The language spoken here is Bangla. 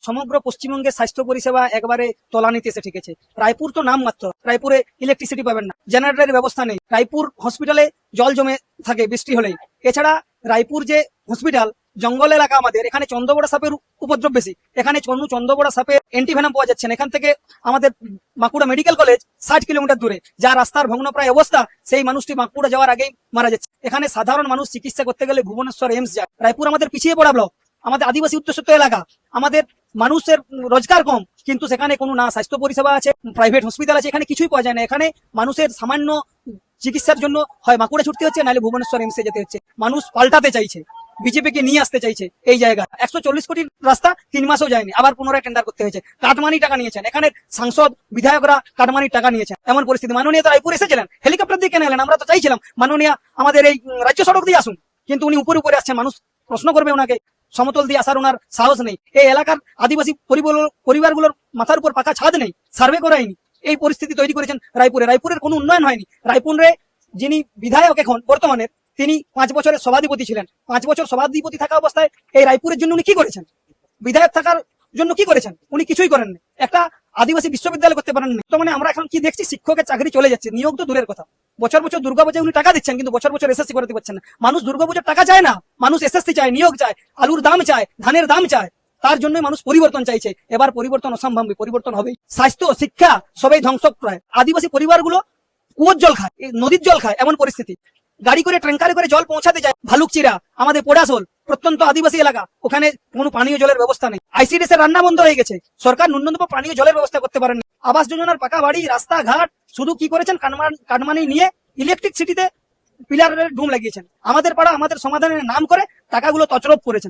সমগ্র পশ্চিমবঙ্গের স্বাস্থ্য পরিষেবা একবারে তলানিতে এসে ঠেকেছে। রায়পুর তো নাম মাত্র, রায়পুরে ইলেকট্রিসিটি পাবেন না, জেনারেটরের ব্যবস্থা নেই, রায়পুর হসপিটালে জল জমে থাকে বৃষ্টি হলেই। এছাড়া রায়পুর যে হসপিটাল, জঙ্গল এলাকা আমাদের, এখানে চন্দ্রবড়া সাপের উপদ্রব বেশি। এখানে চন্দ্রবড়া সাপের অ্যান্টিভেনাম পাওয়া যাচ্ছে না। এখান থেকে আমাদের বাঁকুড়া মেডিকেল কলেজ 60 কিলোমিটার দূরে, যা রাস্তার ভগ্নপ্রায় অবস্থা, সেই মানুষটি বাঁকুড়া যাওয়ার আগেই মারা যাচ্ছে। এখানে সাধারণ মানুষ চিকিৎসা করতে গেলে ভুবনেশ্বর এইমস যায়। রায়পুর আমাদের পিছিয়ে পড়া ব্লক, আমাদের আদিবাসী অধ্যুষিত এলাকা, আমাদের মানুষের রোজগার কম, কিন্তু সেখানে কোনো না স্বাস্থ্য পরিষেবা আছে, প্রাইভেট হসপিটাল আছে, এখানে কিছুই পাওয়া যায় না। এখানে মানুষের সামান্য চিকিৎসার জন্য হয় বাঁকুড়া ছুটতে হচ্ছে, নাহলে ভুবনেশ্বর এমসে যেতে হচ্ছে। মানুষ পাল্টাতে চাইছে, বিজেপিকে নিয়ে আসতে চাইছে এই জায়গা। 140 কোটির রাস্তা 3 মাসও যায়নি, আবার পুনরায় টেন্ডার করতে হয়েছে। কাটমানি টাকা নিয়েছেন, এখানে সাংসদ বিধায়করা কাটমানির টাকা নিয়েছেন, এমন পরিস্থিতি। মাননীয় রায়পুর এসেছিলেন, হেলিকপ্টার দিয়ে কেন এলেন? আমরা তো চাইছিলাম মাননীয় আমাদের এই রাজ্য সড়ক দিয়ে আসুন, কিন্তু উনি উপরে উপরে আসছেন। মানুষ প্রশ্ন করবে ওনাকে, সমতল দিয়ে আসার ওনার সাহস নেই। এই এলাকার আদিবাসী পরিবারগুলোর মাথার উপর পাকা ছাদ নেই, সার্ভে করায়নি, এই পরিস্থিতি তৈরি করেছেন রায়পুরে। রায়পুরের কোনো উন্নয়ন হয়নি। রায়পুরে যিনি বিধায়ক এখন বর্তমানের, তিনি 5 বছরের সভাধিপতি ছিলেন। 5 বছর সভাধিপতি থাকা অবস্থায় এই রায়পুরের জন্য উনি কি করেছেন? বিধায়ক থাকার জন্য কি করেছেন? উনি কিছুই করেননি। একটা আদিবাসী বিশ্ববিদ্যালয় করতে পারেননি। তো মানে আমরা এখন কি দেখছি, শিক্ষকের চাকরি চলে যাচ্ছে, নিয়োগ তো দূরের কথা। বছর বছর দুর্গাপূজায় উনি টাকা দিচ্ছেন, কিন্তু বছর বছর এসএসসি করতে পারছেন না। মানুষ দুর্গাপূজার টাকা চায় না, মানুষ এসএসসি চায়, নিয়োগ চায়, আলুর দাম চায়, ধানের দাম চায়। তার জন্য মানুষ পরিবর্তন চাইছে। এবার পরিবর্তন অসম্ভব, পরিবর্তন হবেই। স্বাস্থ্য, শিক্ষা সবাই ধ্বংসপ্রায়। আদিবাসী পরিবারগুলো কুয়োর জল খায়, নদীর জল খায়, এমন পরিস্থিতি। গাড়ি করে ট্যাঙ্কারে করে জল পৌঁছাতে যায় ভালুকচিরা, আমাদের পোড়াশোল, প্রত্যন্ত আদিবাসী এলাকা, ওখানে কোনো পানীয় জলের ব্যবস্থা নেই। আইসিডিএস এর রান্না বন্ধ হয়ে গেছে, সরকার ন্যূনতম পানীয় জলের ব্যবস্থা করতে পারেনি। আবাস যোজনার পাকা বাড়ি, রাস্তাঘাট, শুধু কি করেছেন, কাটমানি নিয়ে ইলেকট্রিক সিটিতে পিলারের ডুম লাগিয়েছেন। আমাদের পাড়া আমাদের সমাধানের নাম করে টাকাগুলো তছরূপ করেছেন।